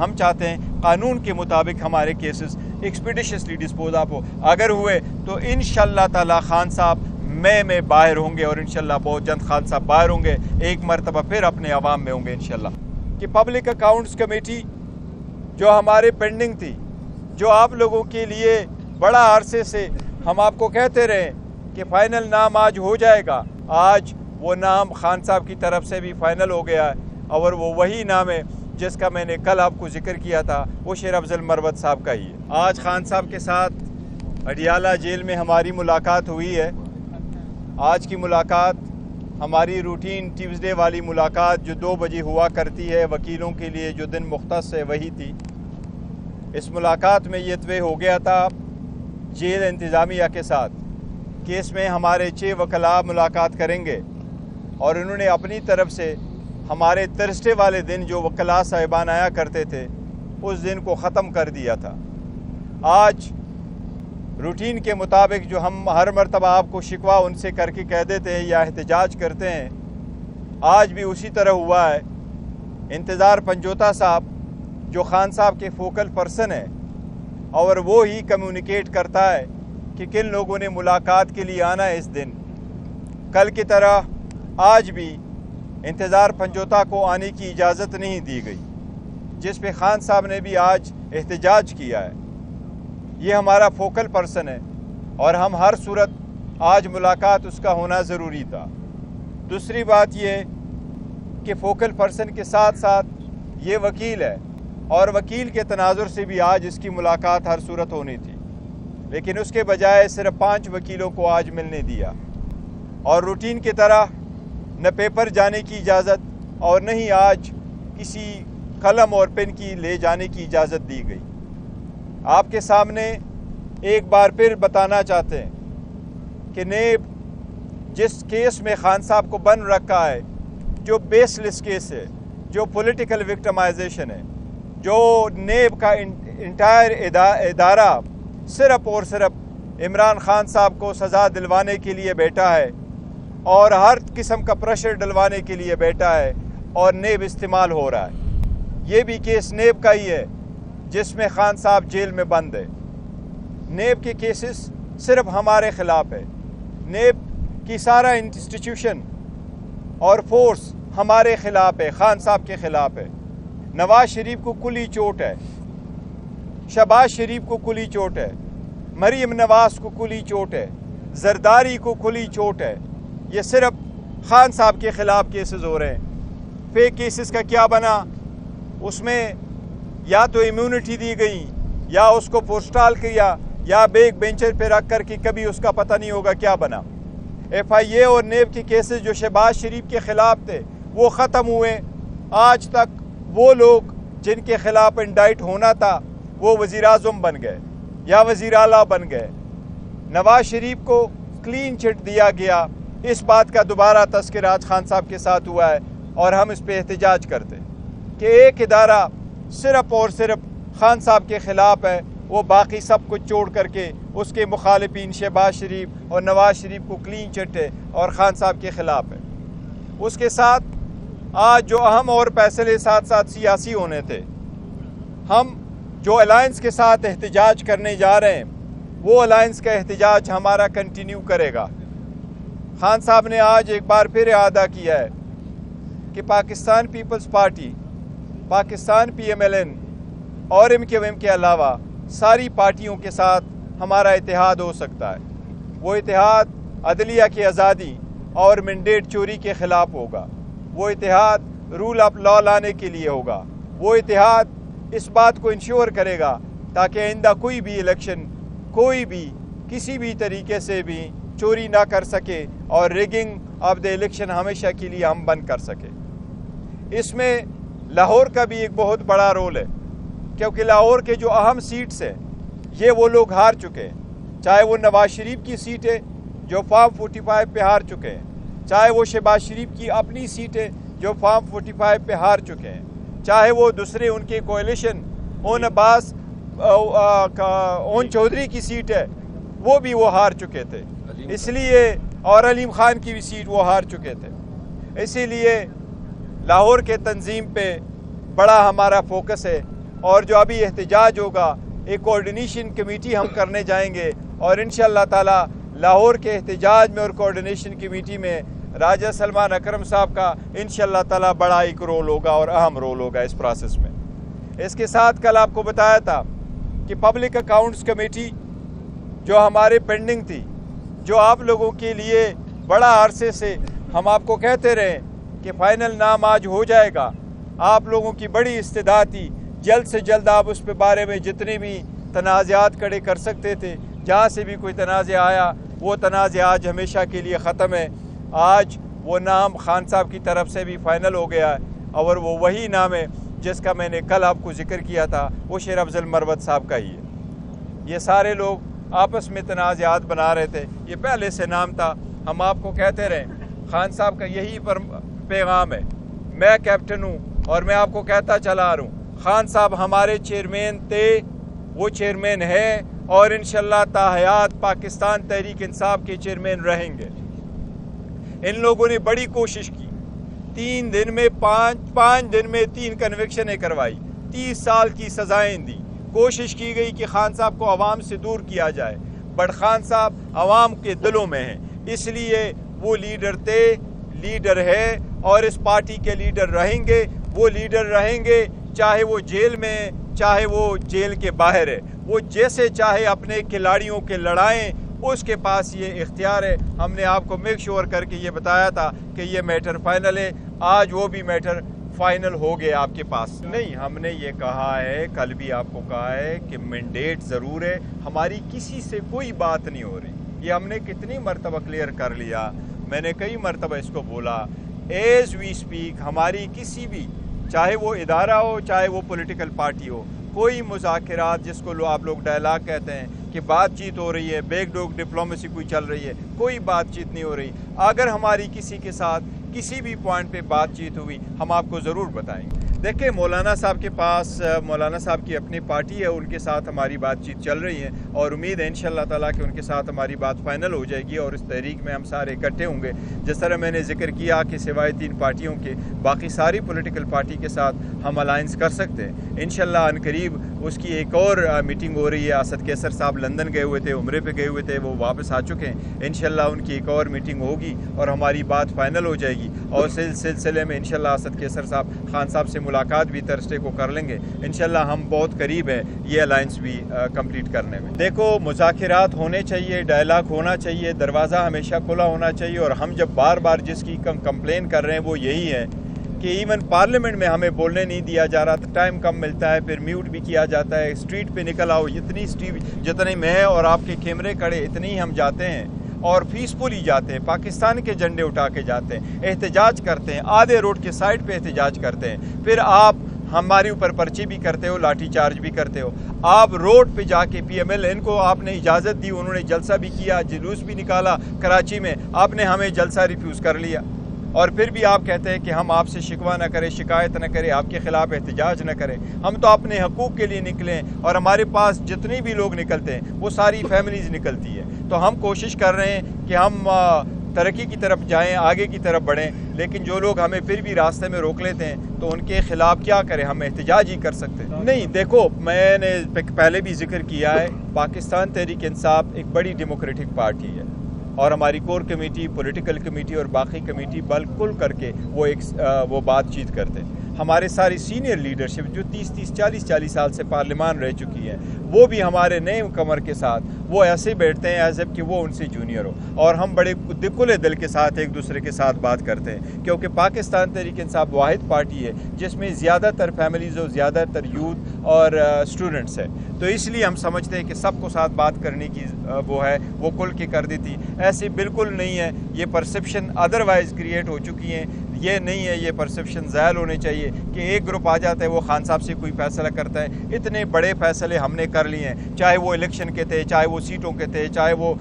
हम चाहते हैं कानून के मुताबिक हमारे केसेस एक्सपीडिशियसली डिस्पोज ऑफ हो। अगर हुए तो इंशाअल्लाह ताला खान साहब मई में बाहर होंगे और इंशाअल्लाह बहुत जल्द खान साहब बाहर होंगे, एक मरतबा फिर अपने अवाम में होंगे इंशाअल्लाह। कि पब्लिक अकाउंट्स कमेटी जो हमारे पेंडिंग थी, जो आप लोगों के लिए बड़ा अरसे से हम आपको कहते रहे कि फ़ाइनल नाम आज हो जाएगा, आज वो नाम खान साहब की तरफ से भी फ़ाइनल हो गया है और वो वही नाम है जिसका मैंने कल आपको जिक्र किया था, वो शेर अफजल मरवत साहब का ही है। आज खान साहब के साथ अडियाला जेल में हमारी मुलाकात हुई है। आज की मुलाकात हमारी रूटीन ट्यूसडे वाली मुलाकात जो 2 बजे हुआ करती है, वकीलों के लिए जो दिन मुख्तस है वही थी। इस मुलाकात में ये तय हो गया था जेल इंतज़ामिया के साथ कि इसमें हमारे 6 वकला मुलाकात करेंगे और उन्होंने अपनी तरफ से हमारे थर्सडे वाले दिन जो वकला साहिबान आया करते थे उस दिन को ख़त्म कर दिया था। आज रूटीन के मुताबिक जो हम हर मरतबा आपको शिकवा उनसे करके कह देते हैं या एहतजाज करते हैं, आज भी उसी तरह हुआ है। इंतज़ार पंजोता साहब जो खान साहब के फोकल पर्सन है और वो ही कम्युनिकेट करता है कि किन लोगों ने मुलाकात के लिए आना है इस दिन। कल की तरह आज भी इंतज़ार पंजोता को आने की इजाज़त नहीं दी गई, जिस पे खान साहब ने भी आज एहतजाज किया है। ये हमारा फोकल पर्सन है और हम हर सूरत आज मुलाकात उसका होना ज़रूरी था। दूसरी बात ये कि फोकल पर्सन के साथ साथ ये वकील है और वकील के तनाजुर से भी आज इसकी मुलाकात हर सूरत होनी थी, लेकिन उसके बजाय सिर्फ 5 वकीलों को आज मिलने दिया और रूटीन की तरह न पेपर जाने की इजाज़त और न ही आज किसी कलम और पेन की ले जाने की इजाज़त दी गई। आपके सामने एक बार फिर बताना चाहते हैं कि नेब जिस केस में खान साहब को बन रखा है, जो बेसलेस केस है, जो पॉलिटिकल विक्टिमाइजेशन है, जो नेब का इंटायर इदारा सिर्फ और सिर्फ इमरान खान साहब को सज़ा दिलवाने के लिए बैठा है और हर किस्म का प्रेशर डलवाने के लिए बैठा है और नेब इस्तेमाल हो रहा है। ये भी केस नेब का ही है जिसमें खान साहब जेल में बंद है। नेब के केसेस सिर्फ हमारे ख़िलाफ़ है। नेब की सारा इंस्टीट्यूशन और फोर्स हमारे ख़िलाफ़ है, खान साहब के ख़िलाफ़ है। नवाज शरीफ को कुली चोट है, शहबाज शरीफ को कुली चोट है, मरीम नवाज को कुली चोट है, जरदारी को कुली चोट है। ये सिर्फ खान साहब के ख़िलाफ़ केसेस हो रहे हैं। फेक केसेस का क्या बना, उसमें या तो इम्यूनिटी दी गई या उसको पोस्टाल किया या बैक बेंचर पे रख कर के कभी उसका पता नहीं होगा क्या बना। FIA और नेब के केसेस जो शहबाज शरीफ के ख़िलाफ़ थे वो ख़त्म हुए। आज तक वो लोग जिनके ख़िलाफ़ इंडाइट होना था वो वज़ीर-ए-आज़म बन गए या वज़ीर आला बन गए। नवाज शरीफ को क्लीन चिट दिया गया। इस बात का दोबारा तज़किरा आज खान साहब के साथ हुआ है और हम इस पे एहतजाज करते कि एक इदारा सिर्फ और सिर्फ खान साहब के ख़िलाफ़ है, वो बाकी सब कुछ छोड़ करके उसके मुखालिफिन शहबाज शरीफ और नवाज शरीफ को क्लीन चिट है और ख़ान साहब के ख़िलाफ़ है। उसके साथ आज जो अहम और फैसले साथ साथ सियासी होने थे, हम जो अलायंस के साथ एहतजाज करने जा रहे हैं वो अलायंस का एहतजाज हमारा कंटिन्यू करेगा। खान साहब ने आज एक बार फिर अदा किया है कि पाकिस्तान पीपल्स पार्टी, पाकिस्तान PMLN और MQM के अलावा सारी पार्टियों के साथ हमारा इत्तेहाद हो सकता है। वो इत्तेहाद अदलिया की आज़ादी और मैंडेट चोरी के ख़िलाफ़ होगा। वो इत्तेहाद रूल ऑफ लॉ लाने के लिए होगा। वो इत्तेहाद इस बात को इंश्योर करेगा ताकि आइंदा कोई भी इलेक्शन कोई भी किसी भी तरीके से भी चोरी ना कर सके और रिगिंग ऑफ द इलेक्शन हमेशा के लिए हम बंद कर सके। इसमें लाहौर का भी एक बहुत बड़ा रोल है, क्योंकि लाहौर के जो अहम सीट्स हैं ये वो लोग हार चुके हैं। चाहे वो नवाज शरीफ की सीट है जो फॉर्म 45 पे हार चुके हैं, चाहे वो शहबाज शरीफ की अपनी सीट है जो फॉर्म 45 पे हार चुके हैं, चाहे वो दूसरे उनके कोalition ओन अब्बास ओन चौधरी की सीट है वो भी वो हार चुके थे, इसलिए और अलीम खान की भी सीट वो हार चुके थे। इसीलिए लाहौर के तंजीम पे बड़ा हमारा फोकस है और जो अभी एहतजाज होगा, एक कोऑर्डिनेशन कमेटी हम करने जाएंगे और इंशाअल्लाह ताला लाहौर के एहतजाज में और कोऑर्डिनेशन कमेटी में राजा सलमान अकरम साहब का इंशाअल्लाह ताला बड़ा एक रोल होगा और अहम रोल होगा इस प्रोसेस में। इसके साथ कल आपको बताया था कि पब्लिक अकाउंट्स कमेटी जो हमारे पेंडिंग थी, जो आप लोगों के लिए बड़ा अरसे से हम आपको कहते रहे कि फ़ाइनल नाम आज हो जाएगा, आप लोगों की बड़ी इस्तेदाद थी, जल्द से जल्द आप उस पे बारे में जितने भी तनाज़ात खड़े कर सकते थे, जहाँ से भी कोई तनाज़ आया वो तनाज़ आज हमेशा के लिए ख़त्म है। आज वो नाम खान साहब की तरफ से भी फ़ाइनल हो गया है और वो वही नाम है जिसका मैंने कल आपको जिक्र किया था, वो शेर अफजल मरवत साहब का ही है। ये सारे लोग आपस में तनाज़ात बना रहे थे, ये पहले से नाम था। हम आपको कहते रहे खान साहब का यही पैगाम है। मैं कैप्टन हूँ और मैं आपको कहता चला आ रहा हूँ, खान साहब हमारे चेयरमैन थे, वो चेयरमैन है और इंशाअल्लाह ताहयात पाकिस्तान तहरीक इंसाफ के चेयरमैन रहेंगे। इन लोगों ने बड़ी कोशिश की, 3 दिन में पाँच दिन में 3 कन्विक्शनें करवाई, 30 साल की सजाएं दी, कोशिश की गई कि खान साहब को अवाम से दूर किया जाए, बट खान साहब अवाम के दिलों में हैं, इसलिए वो लीडर थे, लीडर है और इस पार्टी के लीडर रहेंगे। वो लीडर रहेंगे चाहे वो जेल में, चाहे वो जेल के बाहर है, वो जैसे चाहे अपने खिलाड़ियों के लड़ाएं, उसके पास ये इख्तियार है। हमने आपको मेक श्योर करके ये बताया था कि ये मैटर फाइनल है, आज वो भी मैटर फाइनल हो गया आपके पास। नहीं, हमने ये कहा है, कल भी आपको कहा है कि मैंडेट ज़रूर है, हमारी किसी से कोई बात नहीं हो रही। ये हमने कितनी मरतबा क्लियर कर लिया, मैंने कई मरतबा इसको बोला। एज वी स्पीक हमारी किसी भी, चाहे वो इदारा हो चाहे वो पॉलिटिकल पार्टी हो, कोई मुज़ाकिरात जिसको आप लोग डायलॉग कहते हैं कि बातचीत हो रही है, बैकडोर डिप्लोमेसी कोई चल रही है, कोई बातचीत नहीं हो रही। अगर हमारी किसी के साथ किसी भी पॉइंट पे बातचीत हुई हम आपको ज़रूर बताएंगे। देखिए, मौलाना साहब के पास, मौलाना साहब की अपनी पार्टी है, उनके साथ हमारी बातचीत चल रही है और उम्मीद है इंशाअल्लाह ताला कि उनके साथ हमारी बात फाइनल हो जाएगी और इस तहरीक में हम सारे इकट्ठे होंगे। जिस तरह मैंने जिक्र किया कि सिवाय 3 पार्टियों के बाकी सारी पॉलिटिकल पार्टी के साथ हम अलायंस कर सकते हैं। इंशाअल्लाह अनकरीब उसकी एक और मीटिंग हो रही है। असद कैसर साहब लंदन गए हुए थे, उम्रे पे गए हुए थे, वो वापस आ चुके हैं। इंशाअल्लाह उनकी एक और मीटिंग होगी और हमारी बात फाइनल हो जाएगी और सिलसिले में इंशाअल्लाह असद कैसर साहब खान साहब से मुलाकात भी थर्सडे को कर लेंगे। इंशाअल्लाह हम बहुत करीब है ये अलायंस भी कंप्लीट करने में। देखो, मुज़ाकिरात होने चाहिए, डायलॉग होना चाहिए, दरवाज़ा हमेशा खुला होना चाहिए। और हम जब बार बार जिसकी कंप्लेन कर रहे हैं वो यही है कि इवन पार्लियामेंट में हमें बोलने नहीं दिया जा रहा, तो टाइम कम मिलता है, फिर म्यूट भी किया जाता है। स्ट्रीट पे निकल आओ, इतनी स्ट्रीट जितने मैं और आपके कैमरे खड़े इतनी ही हम जाते हैं और पीसफुली जाते हैं, पाकिस्तान के झंडे उठा के जाते हैं, एहतजाज करते हैं, आधे रोड के साइड पे एहतजाज करते हैं। फिर आप हमारे ऊपर पर्ची भी करते हो, लाठी चार्ज भी करते हो। आप रोड पे जाके PMLN को आपने इजाज़त दी, उन्होंने जलसा भी किया, जुलूस भी निकाला कराची में, आपने हमें जलसा रिफ्यूज़ कर लिया और फिर भी आप कहते हैं कि हम आपसे शिकवा न करें, शिकायत न करें, आपके ख़िलाफ़ एहतजाज न करें। हम तो अपने हकूक़ के लिए निकले और हमारे पास जितने भी लोग निकलते हैं वो सारी फैमिलीज़ निकलती है। तो हम कोशिश कर रहे हैं कि हम तरक्की की तरफ जाएं, आगे की तरफ बढ़ें, लेकिन जो लोग हमें फिर भी रास्ते में रोक लेते हैं तो उनके ख़िलाफ़ क्या करें, हम एहतजाज ही कर सकते हैं। नहीं, देखो, मैंने पहले भी जिक्र किया है, पाकिस्तान तहरीक इंसाफ एक बड़ी डेमोक्रेटिक पार्टी है और हमारी कोर कमेटी, पॉलिटिकल कमेटी और बाकी कमेटी बल्कुल करके वो बातचीत करते हैं। हमारे सारी सीनियर लीडरशिप जो 30-30, 40-40 साल से पार्लियामान रह चुकी है, वो भी हमारे नए कमर के साथ वो ऐसे बैठते हैं एज एफ कि वो उनसे जूनियर हो, और हम बड़े खुले दिल के साथ एक दूसरे के साथ बात करते हैं, क्योंकि पाकिस्तान तहरीक इंसाफ वाहिद पार्टी है जिसमें ज़्यादातर फैमिलीज़ और ज़्यादातर यूथ और स्टूडेंट्स है। तो इसलिए हम समझते हैं कि सबको साथ बात करने की वो खुल के कर देती। ऐसे बिल्कुल नहीं है, ये परसेप्शन अदरवाइज़ क्रिएट हो चुकी हैं। ये नहीं है, ये परसेप्शन ज़ायल होने चाहिए कि एक ग्रुप आ जाता है, वो खान साहब से कोई फ़ैसला करता है। इतने बड़े फ़ैसले हमने कर लिए हैं, चाहे वो इलेक्शन के थे, चाहे वो सीटों के थे, चाहे वो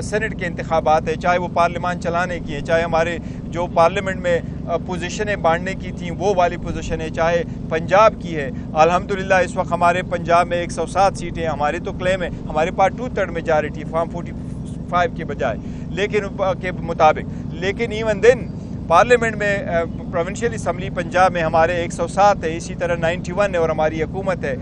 सेनेट के इंतखाबात है, चाहे वो पार्लियामान चलाने की है, चाहे हमारे जो पार्लियामेंट में पोजीशनें बांटने की थी वो वाली पोजीशन है, चाहे पंजाब की है। अल्हम्दुलिल्लाह इस वक्त हमारे पंजाब में 107 सीटें, हमारी तो क्लेम है, हमारे पास 2/3 मेजॉरिटी फॉर्म 45 के बजाय, लेकिन के मुताबिक। लेकिन इवन दिन पार्लियामेंट में प्रोविंशियल असम्बली पंजाब में हमारे 107 है, इसी तरह 91 है और हमारी हुकूमत है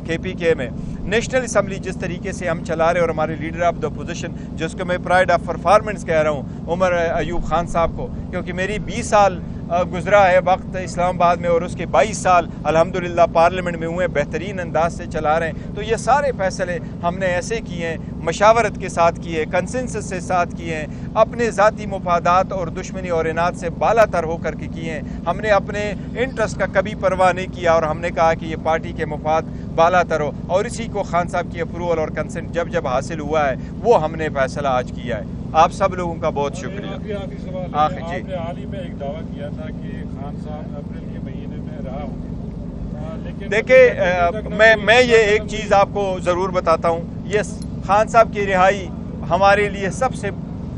KPK में। नेशनल असम्बली जिस तरीके से हम चला रहे और हमारे लीडर ऑफ द अपोजिशन, जिसको मैं प्राइड ऑफ परफॉर्मेंस कह रहा हूँ, उमर अयूब खान साहब को, क्योंकि मेरी 20 साल गुजरा है वक्त इस्लामाबाद में और उसके 22 साल अल्हम्दुलिल्लाह पार्लियामेंट में हुए, बेहतरीन अंदाज से चला रहे हैं। तो ये सारे फैसले हमने ऐसे किए हैं, मशावरत के साथ किए, कंसेंसस से साथ किए हैं, अपने ज़ाती मुफादात और दुश्मनी और इनाद से बालातर होकर के किए हैं। हमने अपने इंटरेस्ट का कभी परवाह नहीं किया और हमने कहा कि ये पार्टी के मुफाद बालातर हो, और इसी को खान साहब की अप्रूवल और कंसेंट जब जब हासिल हुआ है वो हमने फैसला आज किया है। आप सब लोगों का बहुत शुक्रिया। आपने हाल ही में एक दावा किया था कि खान साहब अप्रैल के महीने में रहा होंगे, देखिए मैं ये एक चीज़ आपको ज़रूर बताता हूँ, ये खान साहब की रिहाई हमारे लिए सबसे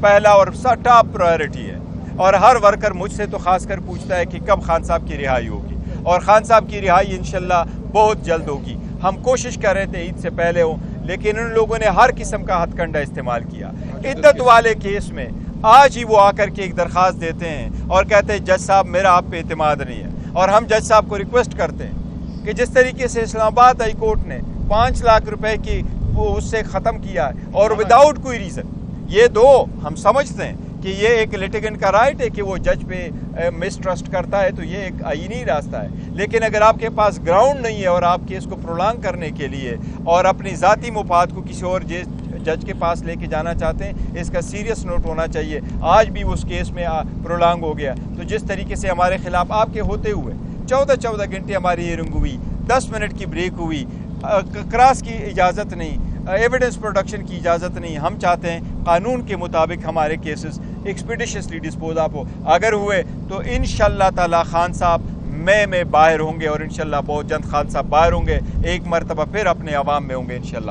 पहला और टॉप प्रायोरिटी है, और हर वर्कर मुझसे तो खासकर पूछता है कि कब खान साहब की रिहाई होगी, और खान साहब की रिहाई इंशाल्लाह बहुत जल्द होगी। हम कोशिश कर रहे थे ईद से पहले हो, लेकिन उन लोगों ने हर किस्म का हथकंडा इस्तेमाल किया। इद्दत वाले केस में आज ही वो आकर के एक दरख्वास्त देते हैं और कहते हैं जज साहब मेरा आप पे एतमाद नहीं है, और हम जज साहब को रिक्वेस्ट करते हैं कि जिस तरीके से इस्लामाबाद हाई कोर्ट ने 5 लाख रुपए की वो उससे ख़त्म किया है और विदाउट कोई रीज़न, ये दो हम समझते हैं कि ये एक लिटिगेंट का राइट है कि वो जज पे मिसट्रस्ट करता है, तो ये एक आईनी रास्ता है। लेकिन अगर आपके पास ग्राउंड नहीं है और आप केस को प्रोलॉन्ग करने के लिए और अपनी ज़ाती मुफाद को किसी और जज के पास लेके जाना चाहते हैं, इसका सीरियस नोट होना चाहिए। आज भी उस केस में प्रोलॉन्ग हो गया, तो जिस तरीके से हमारे खिलाफ आपके होते हुए 14 घंटे हमारी हियरिंग हुई, 10 मिनट की ब्रेक हुई, क्रॉस की इजाज़त नहीं, एविडेंस प्रोडक्शन की इजाज़त नहीं। हम चाहते हैं कानून के मुताबिक हमारे केसेस एक्सपीडिशियसली डिस्पोज ऑफ हो। अगर हुए तो इंशाल्लाह ताला खान साहब मई में बाहर होंगे और इंशाल्लाह बहुत जल्द खान साहब बाहर होंगे, एक मरतबा फिर अपने अवाम में होंगे इंशाल्लाह।